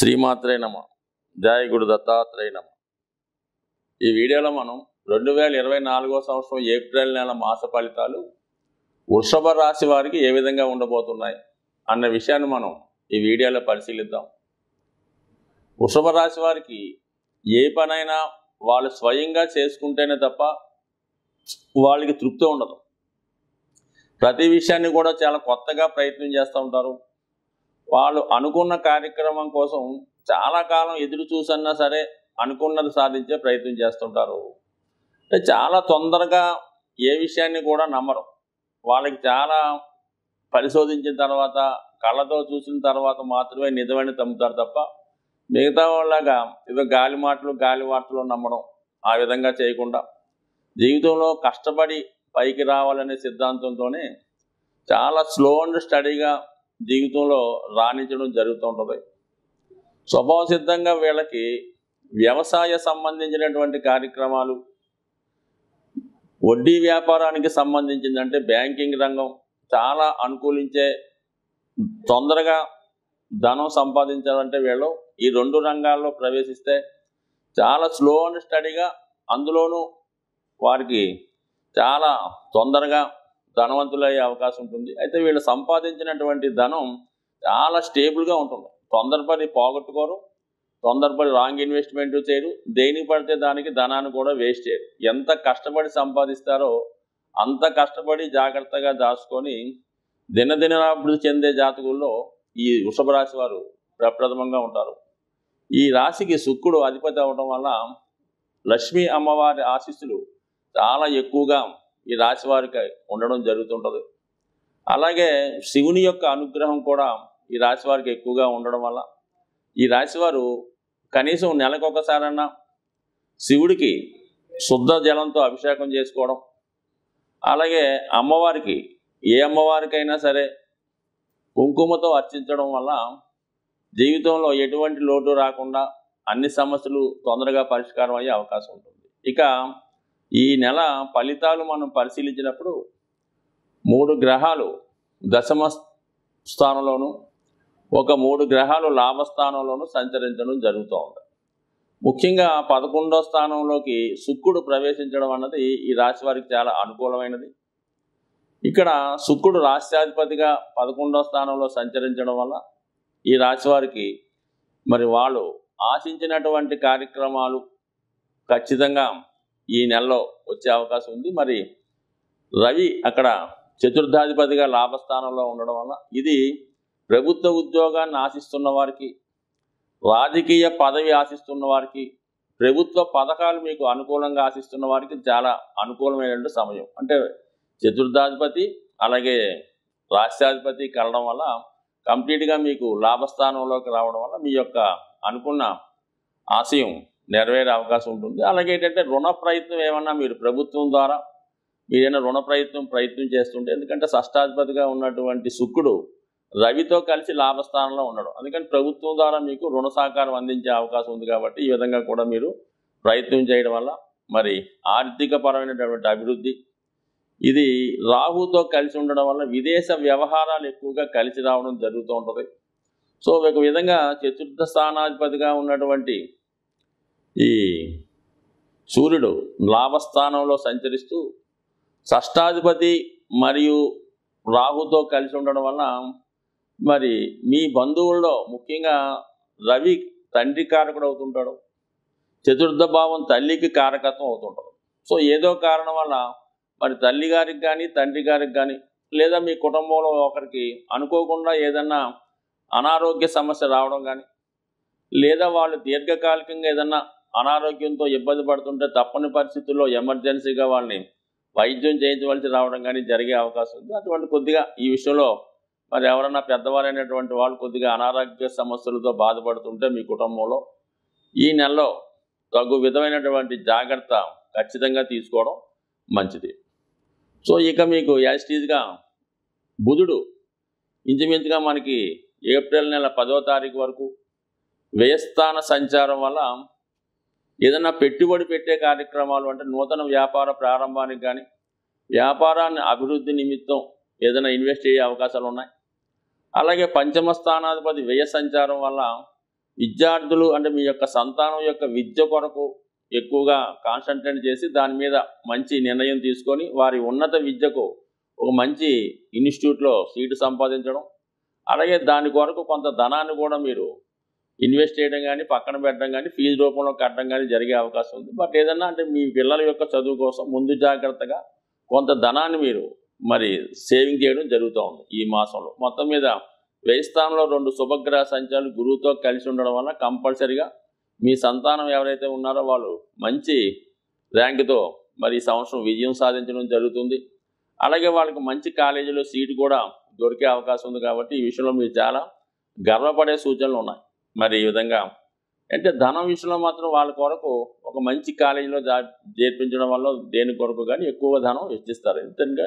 శ్రీమాత్రే నమ. జయ గురు దత్తాత్రేయ నమ. ఈ వీడియోలో మనం 2024 సంవత్సరం ఏప్రిల్ నెల మాస ఫలితాలు వృషభ రాశి వారికి ఏ విధంగా ఉండబోతున్నాయి అన్న విషయాన్ని మనం ఈ వీడియోలో పరిశీలిద్దాం. వృషభ రాశి వారికి ఏ పనైనా వాళ్ళు స్వయంగా చేసుకుంటేనే తప్ప వాళ్ళకి తృప్తి ఉండదు. ప్రతి విషయాన్ని కూడా చాలా కొత్తగా ప్రయత్నం చేస్తూ ఉంటారు. వాళ్ళు అనుకున్న కార్యక్రమం కోసం చాలా కాలం ఎదురు చూసన్నా సరే అనుకున్నది సాధించే ప్రయత్నం చేస్తుంటారు. చాలా తొందరగా ఏ విషయాన్ని కూడా నమ్మరు. వాళ్ళకి చాలా పరిశోధించిన తర్వాత కళ్ళతో చూసిన తర్వాత మాత్రమే నిజమని నమ్ముతారు తప్ప మిగతా వాళ్ళగా ఏదో గాలి మాటలు గాలి వార్తలు నమ్మడం ఆ విధంగా చేయకుండా జీవితంలో కష్టపడి పైకి రావాలనే సిద్ధాంతంతోనే చాలా స్లో అండ్ స్టడీగా జీవితంలో రాణించడం జరుగుతూ ఉంటుంది. స్వభావ సిద్ధంగా వీళ్ళకి వ్యవసాయ సంబంధించినటువంటి కార్యక్రమాలు, వడ్డీ వ్యాపారానికి సంబంధించిందంటే బ్యాంకింగ్ రంగం చాలా అనుకూలించే, తొందరగా ధనం సంపాదించాలంటే వీళ్ళు ఈ రెండు రంగాల్లో ప్రవేశిస్తే చాలా స్లో అండ్ స్టడీగా, అందులోనూ వారికి చాలా తొందరగా ధనవంతులయ్యే అవకాశం ఉంటుంది. అయితే వీళ్ళు సంపాదించినటువంటి ధనం చాలా స్టేబుల్గా ఉంటుంది. తొందరపడి పోగొట్టుకోరు, తొందరపడి రాంగ్ ఇన్వెస్ట్మెంట్ చేయరు, దేనికి పడితే దానికి ధనాన్ని కూడా వేస్ట్ చేయరు. ఎంత కష్టపడి సంపాదిస్తారో అంత కష్టపడి జాగ్రత్తగా దాచుకొని దినదినాభివృద్ధి చెందే జాతకుల్లో ఈ వృషభ రాశి వారు ప్రప్రథమంగా ఉంటారు. ఈ రాశికి శుక్రుడు అధిపతి అవడం వల్ల లక్ష్మీ అమ్మవారి ఆశీస్సులు చాలా ఎక్కువగా ఈ రాశి వారికి ఉండడం జరుగుతుంటుంది. అలాగే శివుని యొక్క అనుగ్రహం కూడా ఈ రాశి వారికి ఎక్కువగా ఉండడం వల్ల ఈ రాశివారు కనీసం నెలకొకసారన్నా శివుడికి శుద్ధ జలంతో అభిషేకం చేసుకోవడం, అలాగే అమ్మవారికి ఏ అమ్మవారికైనా సరే కుంకుమతో అర్చించడం వల్ల జీవితంలో ఎటువంటి లోటు రాకుండా అన్ని సమస్యలు తొందరగా పరిష్కారం అయ్యే అవకాశం ఉంటుంది. ఇక ఈ నెల ఫలితాలు మనం పరిశీలించినప్పుడు 3 గ్రహాలు దశమ స్థానంలోను, ఒక 3 గ్రహాలు లాభస్థానంలోనూ సంచరించడం జరుగుతూ ఉంది. ముఖ్యంగా 11వ స్థానంలోకి శుక్రుడు ప్రవేశించడం అన్నది ఈ రాశి వారికి చాలా అనుకూలమైనది. ఇక్కడ శుక్రుడు రాష్ట్రాధిపతిగా 11వ స్థానంలో సంచరించడం వల్ల ఈ రాశి వారికి మరి వాళ్ళు ఆశించినటువంటి కార్యక్రమాలు ఖచ్చితంగా ఈ నెలలో వచ్చే అవకాశం ఉంది. మరి రవి అక్కడ చతుర్థాధిపతిగా లాభస్థానంలో ఉండడం వల్ల ఇది ప్రభుత్వ ఉద్యోగాన్ని ఆశిస్తున్న వారికి, రాజకీయ పదవి ఆశిస్తున్న వారికి, ప్రభుత్వ పథకాలు మీకు అనుకూలంగా ఆశిస్తున్న వారికి చాలా అనుకూలమైనటువంటి సమయం. అంటే చతుర్థాధిపతి అలాగే రాష్ట్రాధిపతి కలవడం వల్ల కంప్లీట్గా మీకు లాభస్థానంలోకి రావడం వల్ల మీ యొక్క అనుకున్న ఆశయం నెరవేరే అవకాశం ఉంటుంది. అలాగే ఏంటంటే రుణ ప్రయత్నం ఏమన్నా మీరు ప్రభుత్వం ద్వారా మీరైనా రుణ ప్రయత్నం చేస్తుంటే, ఎందుకంటే షష్టాధిపతిగా ఉన్నటువంటి శుక్రుడు రవితో కలిసి లాభస్థానంలో ఉండడం, అందుకని ప్రభుత్వం ద్వారా మీకు రుణ సహకారం అందించే అవకాశం ఉంది. కాబట్టి ఈ విధంగా కూడా మీరు ప్రయత్నం చేయడం వల్ల మరి ఆర్థికపరమైనటువంటి అభివృద్ధి, ఇది రాహుతో కలిసి ఉండడం వల్ల విదేశ వ్యవహారాలు ఎక్కువగా కలిసి రావడం జరుగుతూ ఉంటుంది. సో ఒక విధంగా చతుర్థ స్థానాధిపతిగా ఉన్నటువంటి ఈ సూర్యుడు లాభస్థానంలో సంచరిస్తూ షష్టాధిపతి మరియు రాహుతో కలిసి ఉండడం వల్ల మరి మీ బంధువుల్లో ముఖ్యంగా రవి తండ్రి కారకుడు అవుతుంటాడు, చతుర్థ భావం తల్లికి కారకత్వం అవుతుంటాడు. సో ఏదో కారణం వల్ల మరి తల్లి గారికి కానీ తండ్రి గారికి కానీ లేదా మీ కుటుంబంలో ఒకరికి అనుకోకుండా ఏదన్నా అనారోగ్య సమస్య రావడం కానీ, లేదా వాళ్ళు దీర్ఘకాలికంగా ఏదన్నా అనారోగ్యంతో ఇబ్బంది పడుతుంటే తప్పని పరిస్థితుల్లో ఎమర్జెన్సీగా వాళ్ళని వైద్యం చేయించవలసి రావడం కానీ జరిగే అవకాశం ఉంది. అటువంటి కొద్దిగా ఈ విషయంలో మరి ఎవరన్నా పెద్దవారైనటువంటి వాళ్ళు కొద్దిగా అనారోగ్య సమస్యలతో బాధపడుతుంటే మీ కుటుంబంలో ఈ నెలలో తగు విధమైనటువంటి జాగ్రత్త ఖచ్చితంగా తీసుకోవడం మంచిది. సో ఇక మీకు యాస్టీజ్గా బుధుడు ఇంచుమించుగా మనకి ఏప్రిల్ నెల 10వ తారీఖు వరకు వ్యయస్థాన సంచారం వల్ల ఏదైనా పెట్టుబడి పెట్టే కార్యక్రమాలు అంటే నూతన వ్యాపార ప్రారంభానికి కానీ వ్యాపారాన్ని అభివృద్ధి నిమిత్తం ఏదైనా ఇన్వెస్ట్ అయ్యే అవకాశాలు ఉన్నాయి. అలాగే పంచమ స్థానాధిపతి వ్యయ సంచారం వల్ల విద్యార్థులు అంటే మీ యొక్క సంతానం యొక్క విద్య కొరకు ఎక్కువగా కాన్సన్ట్రేట్ చేసి దాని మీద మంచి నిర్ణయం తీసుకొని వారి ఉన్నత విద్యకు ఒక మంచి ఇన్స్టిట్యూట్లో సీటు సంపాదించడం, అలాగే దాని కొరకు కొంత ధనాన్ని కూడా మీరు ఇన్వెస్ట్ చేయడం కానీ, పక్కన పెట్టడం కానీ, ఫీజు రూపంలో కట్టడం కానీ జరిగే అవకాశం ఉంది. బట్ ఏదన్నా అంటే మీ పిల్లల యొక్క చదువు కోసం ముందు జాగ్రత్తగా కొంత ధనాన్ని మీరు మరి సేవింగ్ చేయడం జరుగుతూ ఉంది ఈ మాసంలో. మొత్తం మీద వ్యయ స్థానంలో 2 శుభగ్రహ సంచారాలు గురువుతో కలిసి ఉండడం వల్ల కంపల్సరిగా మీ సంతానం ఎవరైతే ఉన్నారో వాళ్ళు మంచి ర్యాంకుతో మరి ఈ సంవత్సరం విజయం సాధించడం జరుగుతుంది. అలాగే వాళ్ళకి మంచి కాలేజీలో సీటు కూడా దొరికే అవకాశం ఉంది. కాబట్టి ఈ విషయంలో మీరు చాలా గర్వపడే సూచనలు ఉన్నాయి. మరి ఈ విధంగా అంటే ధనం విషయంలో మాత్రం వాళ్ళ కొరకు ఒక మంచి కాలేజీలో చేర్పించడం వల్ల దేని కొరకు కానీ ఎక్కువగా ధనం వెచ్చిస్తారు. ఎందుకంటే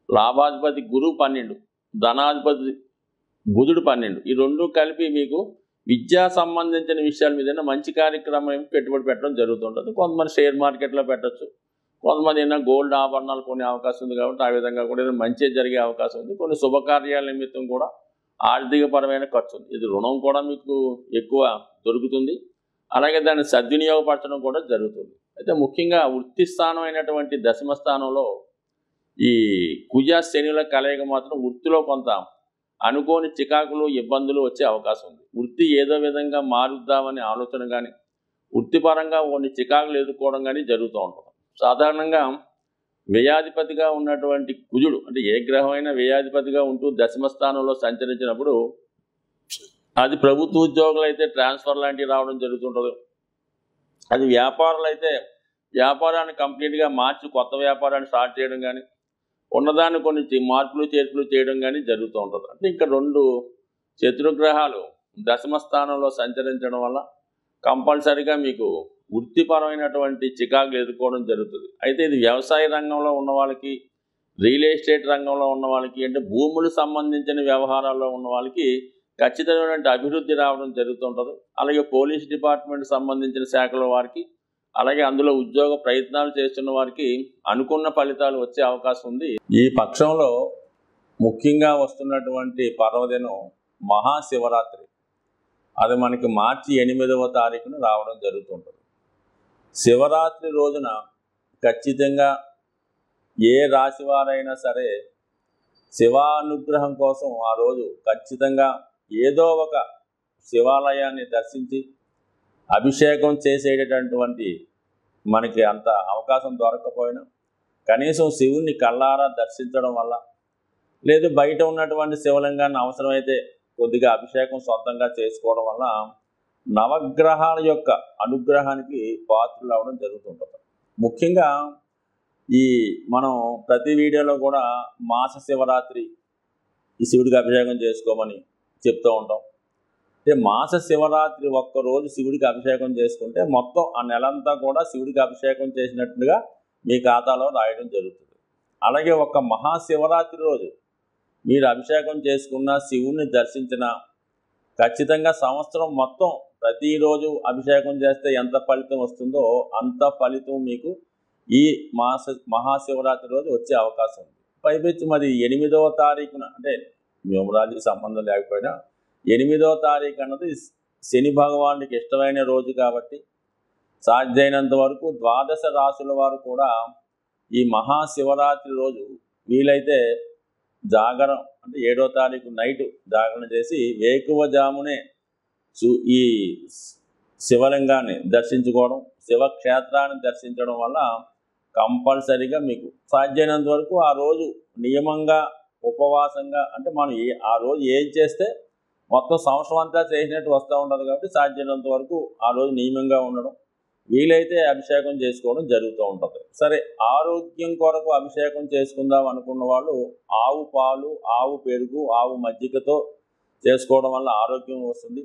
లాభాధిపతి గురువు 12, ధనాధిపతి బుధుడు 12, ఈ రెండు కలిపి మీకు విద్యా సంబంధించిన విషయాల మీద మంచి కార్యక్రమం పెట్టుబడి పెట్టడం జరుగుతుంటుంది. కొంతమంది షేర్ మార్కెట్లో పెట్టచ్చు, కొంతమంది ఏదైనా గోల్డ్ ఆభరణాలు కొనే అవకాశం ఉంది. కాబట్టి ఆ విధంగా కూడా ఏదైనా మంచి జరిగే అవకాశం ఉంది. కొన్ని శుభకార్యాల నిమిత్తం కూడా ఆర్థికపరమైన ఖర్చు ఉంది. ఇది రుణం కూడా మీకు ఎక్కువ దొరుకుతుంది. అలాగే దాన్ని సద్వినియోగపరచడం కూడా జరుగుతుంది. అయితే ముఖ్యంగా వృత్తి స్థానం అయినటువంటి దశమ స్థానంలో ఈ కుజ శనిల కలయిక మాత్రం వృత్తిలో కొంత అనుకోని చికాకులు, ఇబ్బందులు వచ్చే అవకాశం ఉంది. వృత్తి ఏదో విధంగా మారుద్దామనే ఆలోచన కానీ, వృత్తిపరంగా కొన్ని చికాకులు ఎదుర్కోవడం కానీ జరుగుతూ ఉంటుంది. సాధారణంగా వ్యయాధిపతిగా ఉన్నటువంటి కుజుడు అంటే ఏ గ్రహమైనా వ్యయాధిపతిగా ఉంటూ దశమ స్థానంలో సంచరించినప్పుడు అది ప్రభుత్వ ఉద్యోగులు అయితే ట్రాన్స్ఫర్ లాంటివి రావడం జరుగుతుంటుంది. అది వ్యాపారులు అయితే వ్యాపారాన్ని కంప్లీట్గా మార్చి కొత్త వ్యాపారాన్ని స్టార్ట్ చేయడం కానీ, ఉన్నదాన్ని కొన్ని మార్పులు చేర్పులు చేయడం కానీ జరుగుతూ ఉంటుంది. అంటే ఇంకా 2 శత్రుగ్రహాలు దశమ స్థానంలో సంచరించడం వల్ల కంపల్సరీగా మీకు వృత్తిపరమైనటువంటి చికాకులు ఎదుర్కోవడం జరుగుతుంది. అయితే ఇది వ్యవసాయ రంగంలో ఉన్న వాళ్ళకి, రియల్ ఎస్టేట్ రంగంలో ఉన్న వాళ్ళకి, అంటే భూములు సంబంధించిన వ్యవహారాల్లో ఉన్న వాళ్ళకి ఖచ్చితమైనటువంటి అభివృద్ధి రావడం జరుగుతుంటుంది. అలాగే పోలీస్ డిపార్ట్మెంట్ సంబంధించిన శాఖల వారికి, అలాగే అందులో ఉద్యోగ ప్రయత్నాలు చేస్తున్న వారికి అనుకున్న ఫలితాలు వచ్చే అవకాశం ఉంది. ఈ పక్షంలో ముఖ్యంగా వస్తున్నటువంటి పర్వదినం మహాశివరాత్రి. అది మనకి మార్చి 8వ తారీఖున రావడం జరుగుతుంటుంది. శివరాత్రి రోజున ఖచ్చితంగా ఏ రాశి వారైనా సరే శివానుగ్రహం కోసం ఆ రోజు ఖచ్చితంగా ఏదో ఒక శివాలయాన్ని దర్శించి అభిషేకం చేసేటటువంటి మనకి అంత అవకాశం దొరకకపోయినా కనీసం శివుణ్ణి కళ్ళారా దర్శించడం వల్ల, లేదు బయట ఉన్నటువంటి శివలింగాన్ని అవసరమైతే కొద్దిగా అభిషేకం సొంతంగా చేసుకోవడం వల్ల నవగ్రహాల యొక్క అనుగ్రహానికి పాత్రలు అవడం జరుగుతుంటుంది. ముఖ్యంగా ఈ మనం ప్రతి వీడియోలో కూడా మాస శివరాత్రి ఈ శివుడికి అభిషేకం చేసుకోమని చెప్తూ ఉంటాం. అంటే మాస శివరాత్రి ఒక్కరోజు శివుడికి అభిషేకం చేసుకుంటే మొత్తం ఆ నెలంతా కూడా శివుడికి అభిషేకం చేసినట్టుగా మీ ఖాతాలో రాయడం జరుగుతుంది. అలాగే ఒక మహాశివరాత్రి రోజు మీరు అభిషేకం చేసుకున్న, శివుడిని దర్శించిన ఖచ్చితంగా సంవత్సరం మొత్తం ప్రతిరోజు అభిషేకం చేస్తే ఎంత ఫలితం వస్తుందో అంత ఫలితం మీకు ఈ మహాశివరాత్రి రోజు వచ్చే అవకాశం ఉంది. పైపెచ్చి మరి 8వ తారీఖున అంటే న్యూమరాలజీకి సంబంధం లేకపోయినా 8వ తారీఖు అన్నది శని భగవానుడికి ఇష్టమైన రోజు కాబట్టి సాధ్యమైనంత వరకు ద్వాదశ రాశుల వారు కూడా ఈ మహాశివరాత్రి రోజు వీలైతే జాగరం అంటే 7వ తారీఖు నైటు జాగరణ చేసి వేకువజామునే ఈ శివలింగాన్ని దర్శించుకోవడం, శివక్షేత్రాన్ని దర్శించడం వల్ల కంపల్సరీగా మీకు సాధ్యమైనంత వరకు ఆ రోజు నియమంగా ఉపవాసంగా అంటే మనం ఆ రోజు ఏం చేస్తే మొత్తం సంవత్సరం అంతా చేసినట్టు వస్తూ ఉంటుంది. కాబట్టి సాధ్యమైనంత వరకు ఆ రోజు నియమంగా ఉండడం, వీలైతే అభిషేకం చేసుకోవడం జరుగుతూ ఉంటుంది. సరే, ఆరోగ్యం కొరకు అభిషేకం చేసుకుందాం అనుకున్న వాళ్ళు ఆవు పాలు, ఆవు పెరుగు, ఆవు మజ్జిగతో చేసుకోవడం వల్ల ఆరోగ్యం వస్తుంది.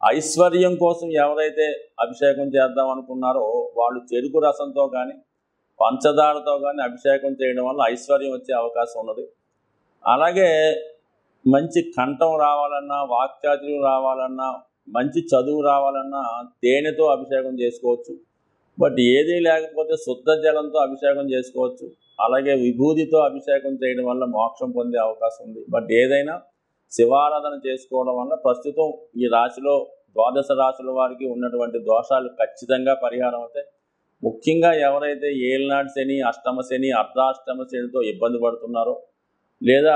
ఐశ్వర్యం కోసం ఎవరైతే అభిషేకం చేద్దాం అనుకున్నారో వాళ్ళు చెరుకు రసంతో కానీ, పంచదారతో కానీ అభిషేకం చేయడం వల్ల ఐశ్వర్యం వచ్చే అవకాశం ఉన్నది. అలాగే మంచి కంఠం రావాలన్నా, వాక్చాతుర్యం రావాలన్నా, మంచి చదువు రావాలన్నా తేనెతో అభిషేకం చేసుకోవచ్చు. బట్ ఏదీ లేకపోతే శుద్ధ జలంతో అభిషేకం చేసుకోవచ్చు. అలాగే విభూతితో అభిషేకం చేయడం వల్ల మోక్షం పొందే అవకాశం ఉంది. బట్ ఏదైనా శివారాధన చేసుకోవడం వల్ల ప్రస్తుతం ఈ రాశిలో ద్వాదశ రాశుల వారికి ఉన్నటువంటి దోషాలు ఖచ్చితంగా పరిహారం అవుతాయి. ముఖ్యంగా ఎవరైతే ఏలినాటి శని, అష్టమ శని, అర్ధాష్టమ శనితో ఇబ్బంది పడుతున్నారో, లేదా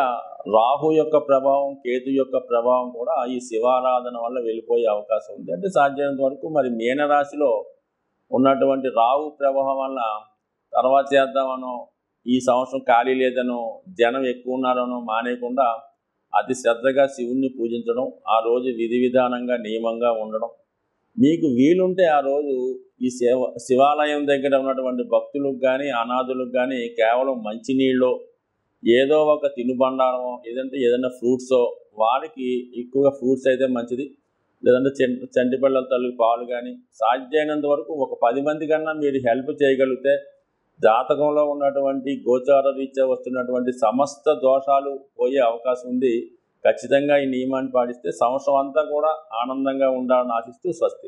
రాహు యొక్క ప్రభావం, కేతు యొక్క ప్రభావం కూడా ఈ శివారాధన వల్ల వెళ్ళిపోయే అవకాశం ఉంది. అంటే సాధ్యమైనంత వరకు మరి మీనరాశిలో ఉన్నటువంటి రాహు ప్రభావం వల్ల తర్వాత చేద్దామనో, ఈ సంవత్సరం ఖాళీ లేదనో, జనం ఎక్కువ ఉన్నారనో మానేయకుండా అతి శ్రద్ధగా శివుణ్ణి పూజించడం, ఆ రోజు విధి విధానంగా నియమంగా ఉండడం, మీకు వీలుంటే ఆ రోజు ఈ శివాలయం దగ్గర ఉన్నటువంటి భక్తులకు కానీ, అనాథులకు కానీ కేవలం మంచినీళ్ళు, ఏదో ఒక తినుబండారమో, ఏదైనా ఫ్రూట్సో, వారికి ఎక్కువగా ఫ్రూట్స్ అయితే మంచిది, లేదంటే చంటి పిల్లల తల్లి పాలు కానీ, సాధ్యమైనంత వరకు ఒక 10 మంది కన్నా మీరు హెల్ప్ చేయగలిగితే జాతకంలో ఉన్నటువంటి గోచార రీత్యా వస్తున్నటువంటి సమస్త దోషాలు పోయే అవకాశం ఉంది. ఖచ్చితంగా ఈ నియమాన్ని పాటిస్తే సంవత్సరం అంతా కూడా ఆనందంగా ఉండాలని ఆశిస్తూ స్వస్తి.